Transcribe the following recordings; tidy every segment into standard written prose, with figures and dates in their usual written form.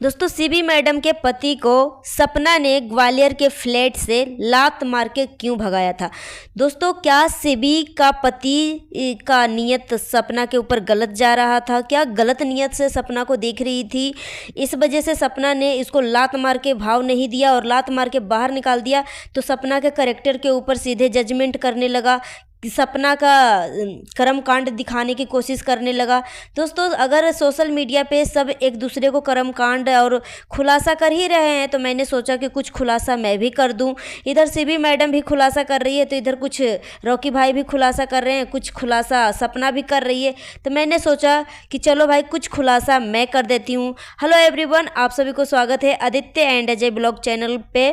दोस्तों CB madam के पति को सपना ने ग्वालियर के फ्लैट से लात मार के क्यों भगाया था। दोस्तों क्या सीबी का पति का नियत सपना के ऊपर गलत जा रहा था, क्या गलत नियत से सपना को देख रही थी, इस वजह से सपना ने इसको लात मार के भाव नहीं दिया और लात मार के बाहर निकाल दिया। तो सपना के कैरेक्टर के ऊपर सीधे जजमेंट करने लगा, सपना का कर्म कांड दिखाने की कोशिश करने लगा। दोस्तों अगर सोशल मीडिया पे सब एक दूसरे को कर्म कांड और खुलासा कर ही रहे हैं तो मैंने सोचा कि कुछ खुलासा मैं भी कर दूं। इधर सीबी मैडम भी खुलासा कर रही है तो इधर कुछ रॉकी भाई भी खुलासा कर रहे हैं, कुछ खुलासा सपना भी कर रही है। तो मैंने सोचा कि चलो भाई कुछ खुलासा मैं कर देती हूँ। हेलो एवरीवन, आप सभी को स्वागत है Aditya and Ajay blog channel पे।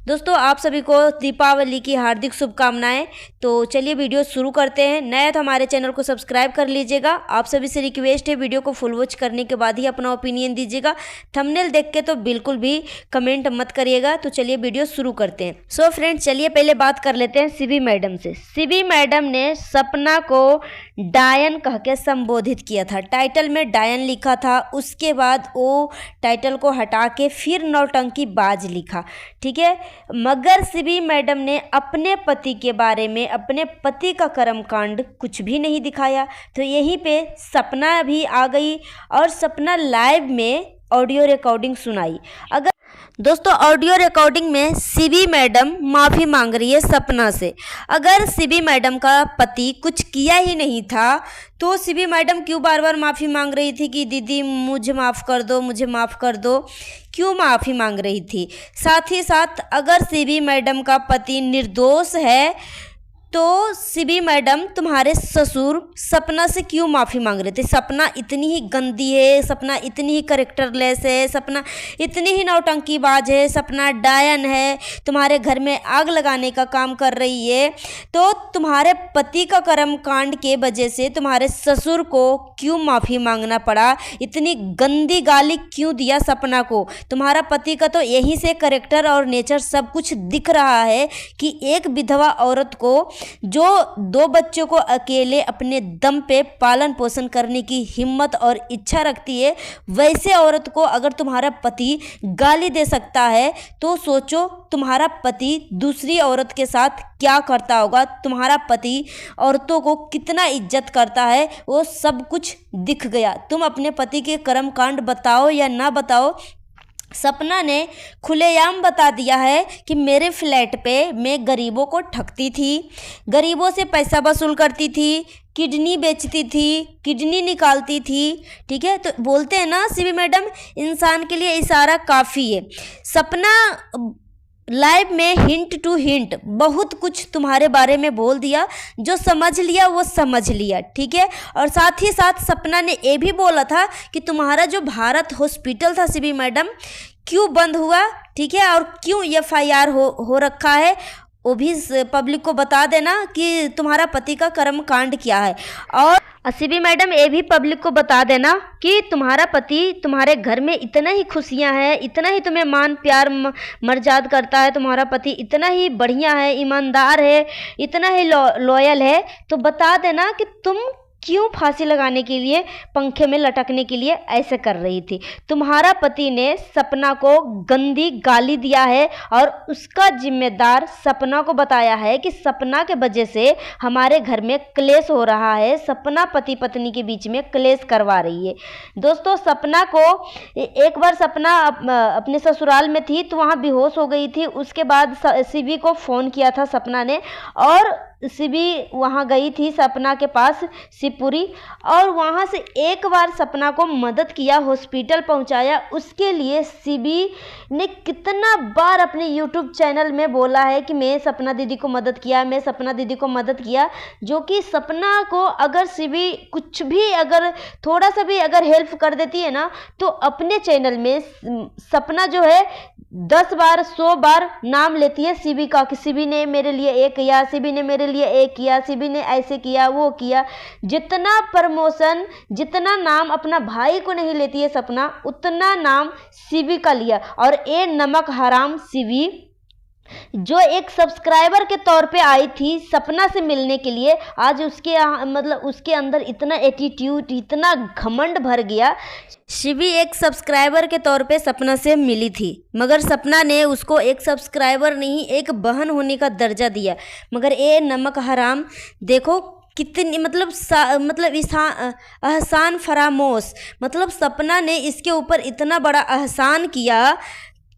दोस्तों आप सभी को दीपावली की हार्दिक शुभकामनाएं। तो चलिए वीडियो शुरू करते हैं। नया तो हमारे चैनल को सब्सक्राइब कर लीजिएगा। आप सभी से रिक्वेस्ट है वीडियो को फुल वॉच करने के बाद ही अपना ओपिनियन दीजिएगा। थंबनेल देख के तो बिल्कुल भी कमेंट मत करिएगा। तो चलिए वीडियो शुरू करते हैं। सो फ्रेंड चलिए पहले बात कर लेते हैं सीबी मैडम से। सीबी मैडम ने सपना को डायन कह के संबोधित किया था, टाइटल में डायन लिखा था, उसके बाद वो टाइटल को हटा के फिर नौटंकी बाज लिखा, ठीक है। मगर सीबी मैडम ने अपने पति के बारे में, अपने पति का कर्मकांड कुछ भी नहीं दिखाया। तो यहीं पे सपना भी आ गई और सपना लाइव में ऑडियो रिकॉर्डिंग सुनाई। अगर दोस्तों ऑडियो रिकॉर्डिंग में सीबी मैडम माफ़ी मांग रही है सपना से। अगर सीबी मैडम का पति कुछ किया ही नहीं था तो सीबी मैडम क्यों बार बार माफ़ी मांग रही थी कि दीदी मुझे माफ़ कर दो, मुझे माफ़ कर दो, क्यों माफ़ी मांग रही थी। साथ ही साथ अगर सीबी मैडम का पति निर्दोष है तो सीबी मैडम तुम्हारे ससुर सपना से क्यों माफ़ी मांग रहे थे। सपना इतनी ही गंदी है, सपना इतनी ही करेक्टरलेस है, सपना इतनी ही नौटंकीबाज है, सपना डायन है, तुम्हारे घर में आग लगाने का काम कर रही है। तो तुम्हारे पति का कर्म कांड के वजह से तुम्हारे ससुर को क्यों माफ़ी मांगना पड़ा, इतनी गंदी गाली क्यों दिया सपना को। तुम्हारा पति का तो यहीं से करेक्टर और नेचर सब कुछ दिख रहा है कि एक विधवा औरत को जो 2 बच्चों को अकेले अपने दम पे पालन पोषण करने की हिम्मत और इच्छा रखती है, वैसे औरत को अगर तुम्हारा पति गाली दे सकता है तो सोचो तुम्हारा पति दूसरी औरत के साथ क्या करता होगा। तुम्हारा पति औरतों को कितना इज्जत करता है वो सब कुछ दिख गया। तुम अपने पति के कर्म कांड बताओ या ना बताओ, सपना ने खुलेआम बता दिया है कि मेरे फ्लैट पे मैं गरीबों को ठगती थी, गरीबों से पैसा वसूल करती थी, किडनी बेचती थी, किडनी निकालती थी, ठीक है। तो बोलते हैं ना सीबी मैडम, इंसान के लिए इशारा काफ़ी है। सपना लाइव में हिंट टू हिंट बहुत कुछ तुम्हारे बारे में बोल दिया, जो समझ लिया वो समझ लिया, ठीक है। और साथ ही साथ सपना ने ये भी बोला था कि तुम्हारा जो भारत हॉस्पिटल था सीबी मैडम क्यों बंद हुआ, ठीक है, और क्यों FIR हो रखा है वो भी पब्लिक को बता देना कि तुम्हारा पति का कर्म कांड क्या है। और सीबी मैडम ये भी पब्लिक को बता देना कि तुम्हारा पति तुम्हारे घर में इतना ही खुशियां हैं, इतना ही तुम्हें मान प्यार मर्याद करता है, तुम्हारा पति इतना ही बढ़िया है, ईमानदार है, इतना ही लॉयल है। तो बता देना कि तुम क्यों फांसी लगाने के लिए, पंखे में लटकने के लिए ऐसे कर रही थी। तुम्हारा पति ने सपना को गंदी गाली दिया है और उसका जिम्मेदार सपना को बताया है कि सपना के वजह से हमारे घर में क्लेश हो रहा है, सपना पति पत्नी के बीच में क्लेश करवा रही है। दोस्तों सपना को एक बार सपना अपने ससुराल में थी तो वहाँ बेहोश हो गई थी। उसके बाद सीबी को फ़ोन किया था सपना ने और सीबी वहाँ गई थी सपना के पास शिवपुरी और वहाँ से एक बार सपना को मदद किया, हॉस्पिटल पहुँचाया। उसके लिए सीबी ने कितना बार अपने यूट्यूब चैनल में बोला है कि मैं सपना दीदी को मदद किया, मैं सपना दीदी को मदद किया, जो कि सपना को अगर सीबी कुछ भी अगर थोड़ा सा भी अगर हेल्प कर देती है ना तो अपने चैनल में सपना जो है 10 बार 100 बार नाम लेती है सीबी का कि सीबी ने मेरे लिए ये किया, सीबी ने मेरे लिए ये किया, सीबी ने ऐसे किया वो किया। जितना प्रमोशन, जितना नाम अपना भाई को नहीं लेती है सपना, उतना नाम सीबी का लिया। और ये नमक हराम सीबी जो एक सब्सक्राइबर के तौर पे आई थी सपना से मिलने के लिए, आज मतलब उसके अंदर इतना एटीट्यूड, इतना घमंड भर गया। शिवी एक सब्सक्राइबर के तौर पे सपना से मिली थी, मगर सपना ने उसको एक सब्सक्राइबर नहीं, एक बहन होने का दर्जा दिया। मगर ये नमक हराम देखो कितनी मतलब एहसान फरामोश, मतलब सपना ने इसके ऊपर इतना बड़ा एहसान किया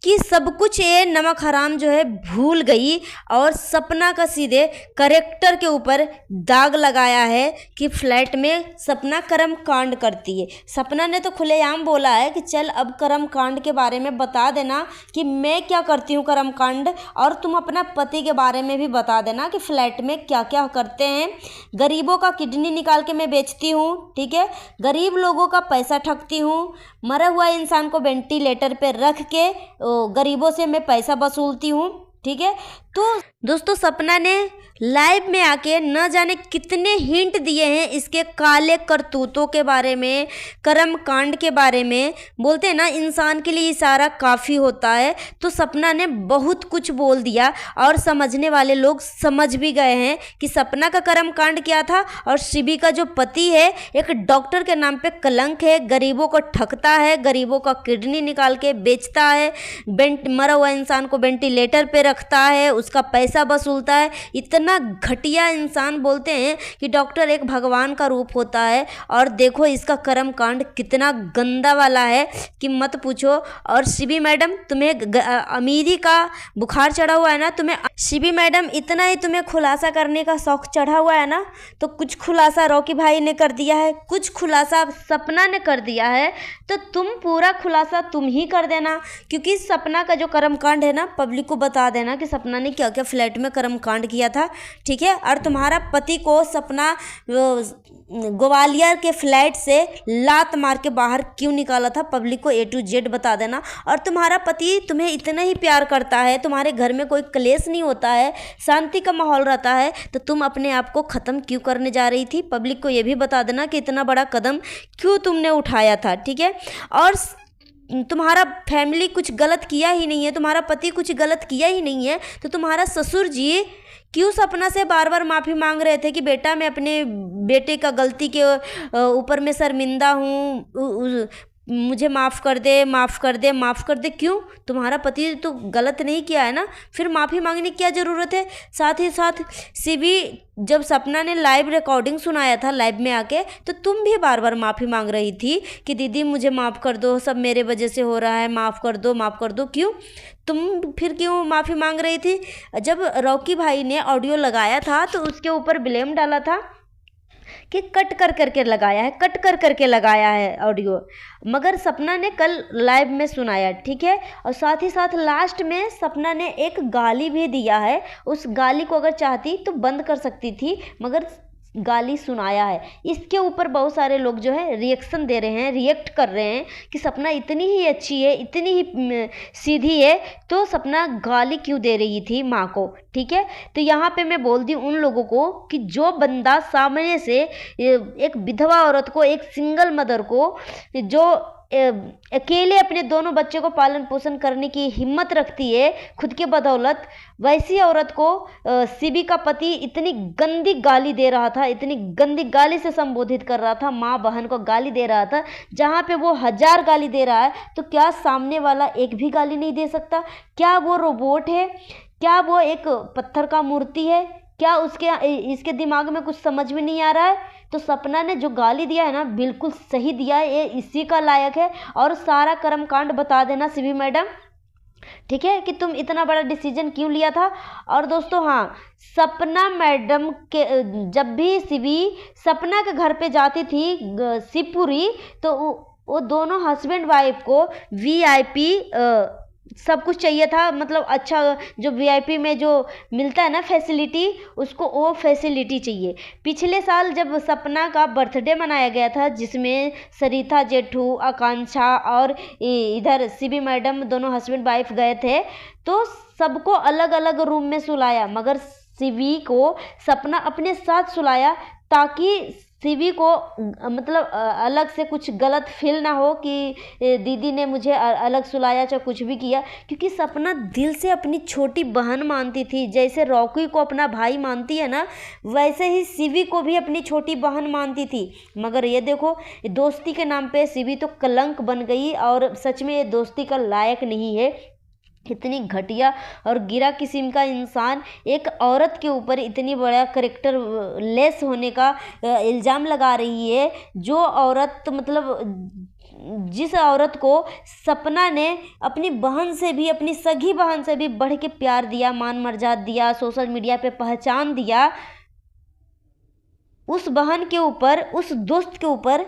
कि सब कुछ ये नमक हराम जो है भूल गई, और सपना का सीधे करेक्टर के ऊपर दाग लगाया है कि फ्लैट में सपना कर्म कांड करती है। सपना ने तो खुलेआम बोला है कि चल अब कर्म कांड के बारे में बता देना कि मैं क्या करती हूँ कर्म कांड, और तुम अपना पति के बारे में भी बता देना कि फ्लैट में क्या क्या करते हैं। गरीबों का किडनी निकाल के मैं बेचती हूँ, ठीक है, गरीब लोगों का पैसा ठगती हूँ, मरा हुआ इंसान को वेंटिलेटर पे रख के गरीबों से मैं पैसा वसूलती हूँ, ठीक है। तो दोस्तों सपना ने लाइव में आके न जाने कितने हिंट दिए हैं इसके काले करतूतों के बारे में, कर्म कांड के बारे में। बोलते हैं ना इंसान के लिए इशारा काफ़ी होता है, तो सपना ने बहुत कुछ बोल दिया और समझने वाले लोग समझ भी गए हैं कि सपना का कर्म कांड क्या था। और शिवी का जो पति है एक डॉक्टर के नाम पे कलंक है, गरीबों को ठगता है, गरीबों का किडनी निकाल के बेचता है, मरा हुआ इंसान को वेंटिलेटर पे रखता है, उसका पैसा वसूलता है। इतना घटिया इंसान, बोलते हैं कि डॉक्टर एक भगवान का रूप होता है। और देखो इसका कर्म कांड कितना गंदा वाला है कि मत पूछो। और शिवी मैडम तुम्हें अमीरी का बुखार चढ़ा हुआ है ना, तुम्हें शिवी मैडम इतना ही तुम्हें खुलासा करने का शौक चढ़ा हुआ है ना, तो कुछ खुलासा रॉकी भाई ने कर दिया है, कुछ खुलासा सपना ने कर दिया है, तो तुम पूरा खुलासा तुम ही कर देना। क्योंकि सपना का जो कर्म कांड है ना पब्लिक को बता देना कि सपना ने क्या क्या फ्लैट में कर्म कांड किया था, ठीक है। और तुम्हारा पति को सपना ग्वालियर के फ्लैट से लात मार के बाहर क्यों निकाला था, पब्लिक को A to Z बता देना। और तुम्हारा पति तुम्हें इतना ही प्यार करता है, तुम्हारे घर में कोई क्लेश नहीं होता है, शांति का माहौल रहता है, तो तुम अपने आप को ख़त्म क्यों करने जा रही थी, पब्लिक को ये भी बता देना कि इतना बड़ा कदम क्यों तुमने उठाया था, ठीक है। और तुम्हारा फैमिली कुछ गलत किया ही नहीं है, तुम्हारा पति कुछ गलत किया ही नहीं है, तो तुम्हारा ससुर जी क्यों सपना से बार बार माफ़ी मांग रहे थे कि बेटा मैं अपने बेटे का गलती के ऊपर मैं शर्मिंदा हूँ, मुझे माफ़ कर दे, माफ़ कर दे, माफ़ कर दे। क्यों, तुम्हारा पति तो गलत नहीं किया है ना, फिर माफ़ी मांगने की क्या ज़रूरत है। साथ ही साथ शिवी जब सपना ने लाइव रिकॉर्डिंग सुनाया था लाइव में आके, तो तुम भी बार बार माफ़ी मांग रही थी कि दीदी मुझे माफ़ कर दो, सब मेरे वजह से हो रहा है, माफ़ कर दो, माफ़ कर दो। क्यों तुम फिर क्यों माफ़ी मांग रही थी। जब रॉकी भाई ने ऑडियो लगाया था तो उसके ऊपर ब्लेम डाला था कि कट कर करके लगाया है, कट कर करके लगाया है ऑडियो, मगर सपना ने कल लाइव में सुनाया, ठीक है। और साथ ही साथ लास्ट में सपना ने एक गाली भी दिया है, उस गाली को अगर चाहती तो बंद कर सकती थी, मगर गाली सुनाया है। इसके ऊपर बहुत सारे लोग जो है रिएक्शन दे रहे हैं, रिएक्ट कर रहे हैं कि सपना इतनी ही अच्छी है, इतनी ही सीधी है, तो सपना गाली क्यों दे रही थी माँ को, ठीक है। तो यहाँ पे मैं बोल दी उन लोगों को कि जो बंदा सामने से एक विधवा औरत को, एक सिंगल मदर को, जो अकेले अपने दोनों बच्चों को पालन पोषण करने की हिम्मत रखती है खुद के बदौलत, वैसी औरत को शिवी का पति इतनी गंदी गाली दे रहा था, इतनी गंदी गाली से संबोधित कर रहा था, माँ बहन को गाली दे रहा था। जहाँ पे वो 1000 गाली दे रहा है तो क्या सामने वाला एक भी गाली नहीं दे सकता। क्या वो रोबोट है, क्या वो एक पत्थर का मूर्ति है, क्या इसके दिमाग में कुछ समझ में नहीं आ रहा है। तो सपना ने जो गाली दिया है ना बिल्कुल सही दिया है, ये इसी का लायक है। और सारा कर्म कांड बता देना शिवी मैडम, ठीक है, कि तुम इतना बड़ा डिसीजन क्यों लिया था। और दोस्तों हाँ, सपना मैडम के जब भी शिवी सपना के घर पे जाती थी शिवपुरी, तो वो दोनों हस्बैंड वाइफ को VIP सब कुछ चाहिए था, मतलब अच्छा जो VIP में जो मिलता है ना फैसिलिटी, उसको वो फैसिलिटी चाहिए। पिछले साल जब सपना का बर्थडे मनाया गया था, जिसमें सरिता जेठू, आकांक्षा और इधर शिवी मैडम दोनों हस्बैंड वाइफ गए थे, तो सबको अलग अलग रूम में सुलाया, मगर शिवी को सपना अपने साथ सुलाया ताकि शिवी को मतलब अलग से कुछ गलत फील ना हो कि दीदी ने मुझे अलग सुलाया चाहे कुछ भी किया, क्योंकि सपना दिल से अपनी छोटी बहन मानती थी। जैसे रॉकी को अपना भाई मानती है ना, वैसे ही शिवी को भी अपनी छोटी बहन मानती थी। मगर ये देखो, दोस्ती के नाम पे शिवी तो कलंक बन गई, और सच में ये दोस्ती का लायक नहीं है। इतनी घटिया और गिरा किस्म का इंसान एक औरत के ऊपर इतनी बड़ा करेक्टर लेस होने का इल्ज़ाम लगा रही है। जो औरत मतलब जिस औरत को सपना ने अपनी बहन से भी, अपनी सगी बहन से भी बढ़ के प्यार दिया, मान मर्यादा दिया, सोशल मीडिया पे पहचान दिया, उस बहन के ऊपर, उस दोस्त के ऊपर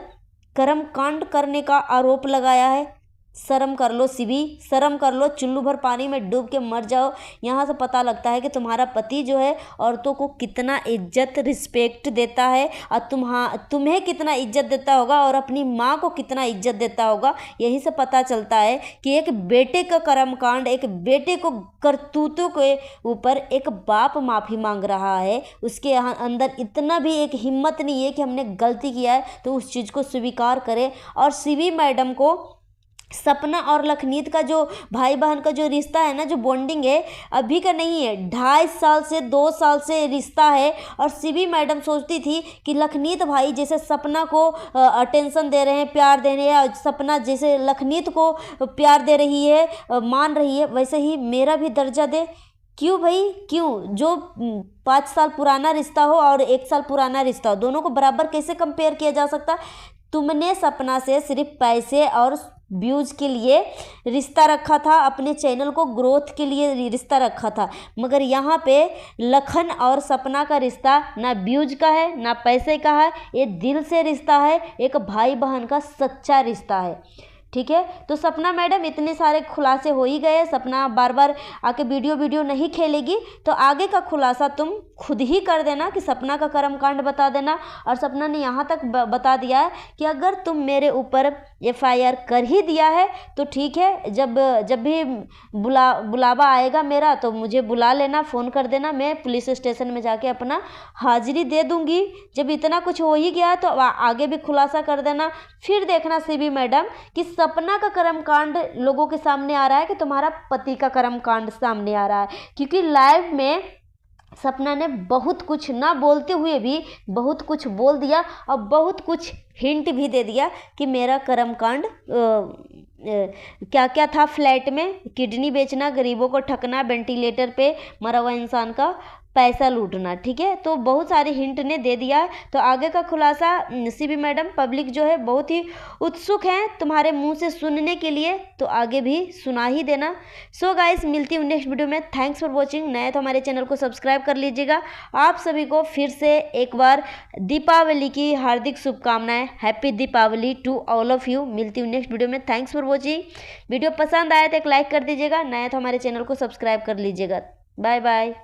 कर्मकांड करने का आरोप लगाया है। शर्म कर लो शिवी, शर्म कर लो, चुल्लू भर पानी में डूब के मर जाओ। यहाँ से पता लगता है कि तुम्हारा पति जो है औरतों को कितना इज्जत रिस्पेक्ट देता है, और तुम्हें कितना इज्जत देता होगा, और अपनी माँ को कितना इज्जत देता होगा। यहीं से पता चलता है कि एक बेटे का कर्मकांड, एक बेटे को करतूतों के ऊपर एक बाप माफ़ी मांग रहा है। उसके यहाँ अंदर इतना भी एक हिम्मत नहीं है कि हमने गलती किया है तो उस चीज़ को स्वीकार करे। और शिवी मैडम को सपना और लखनीत का जो भाई बहन का जो रिश्ता है ना, जो बॉन्डिंग है, अभी का नहीं है, 2.5 साल से 2 साल से रिश्ता है। और शिवी मैडम सोचती थी कि लखनीत भाई जैसे सपना को अटेंशन दे रहे हैं, प्यार दे रहे हैं, और सपना जैसे लखनीत को प्यार दे रही है, मान रही है, वैसे ही मेरा भी दर्जा दे। क्यों भाई, क्यों? जो 5 साल पुराना रिश्ता हो और 1 साल पुराना रिश्ता हो, दोनों को बराबर कैसे कंपेयर किया जा सकता? तुमने सपना से सिर्फ पैसे और व्यूज़ के लिए रिश्ता रखा था, अपने चैनल को ग्रोथ के लिए रिश्ता रखा था। मगर यहाँ पे लखन और सपना का रिश्ता ना व्यूज का है, ना पैसे का है, ये दिल से रिश्ता है, एक भाई बहन का सच्चा रिश्ता है। ठीक है, तो सपना मैडम इतने सारे खुलासे हो ही गए। सपना बार बार आके वीडियो नहीं खेलेगी, तो आगे का खुलासा तुम खुद ही कर देना कि सपना का कर्मकांड बता देना। और सपना ने यहाँ तक बता दिया है कि अगर तुम मेरे ऊपर FIR कर ही दिया है तो ठीक है, जब भी बुलावा आएगा मेरा तो मुझे बुला लेना, फ़ोन कर देना, मैं पुलिस स्टेशन में जाके अपना हाजिरी दे दूँगी। जब इतना कुछ हो ही गया तो आगे भी खुलासा कर देना। फिर देखना शिवी मैडम कि सपना का कर्मकांड लोगों के सामने आ रहा है कि तुम्हारा पति का कर्मकांड सामने आ रहा है। क्योंकि लाइव में सपना ने बहुत कुछ ना बोलते हुए भी बहुत कुछ बोल दिया, और बहुत कुछ हिंट भी दे दिया कि मेरा कर्मकांड क्या क्या था। फ्लैट में किडनी बेचना, गरीबों को ठगना, वेंटिलेटर पे मरा हुआ इंसान का पैसा लूटना। ठीक है, तो बहुत सारे हिंट ने दे दिया है। तो आगे का खुलासा शिवी मैडम, पब्लिक जो है बहुत ही उत्सुक है तुम्हारे मुंह से सुनने के लिए, तो आगे भी सुना ही देना। सो गाइस, मिलती हूँ नेक्स्ट वीडियो में। Thanks for watching. नए तो हमारे चैनल को सब्सक्राइब कर लीजिएगा। आप सभी को फिर से एक बार दीपावली की हार्दिक शुभकामनाएं। Happy Deepavali to all of you. मिलती हूँ नेक्स्ट वीडियो में। Thanks for watching. वीडियो पसंद आए तो एक लाइक कर दीजिएगा, नए तो हमारे चैनल को सब्सक्राइब कर लीजिएगा। Bye bye.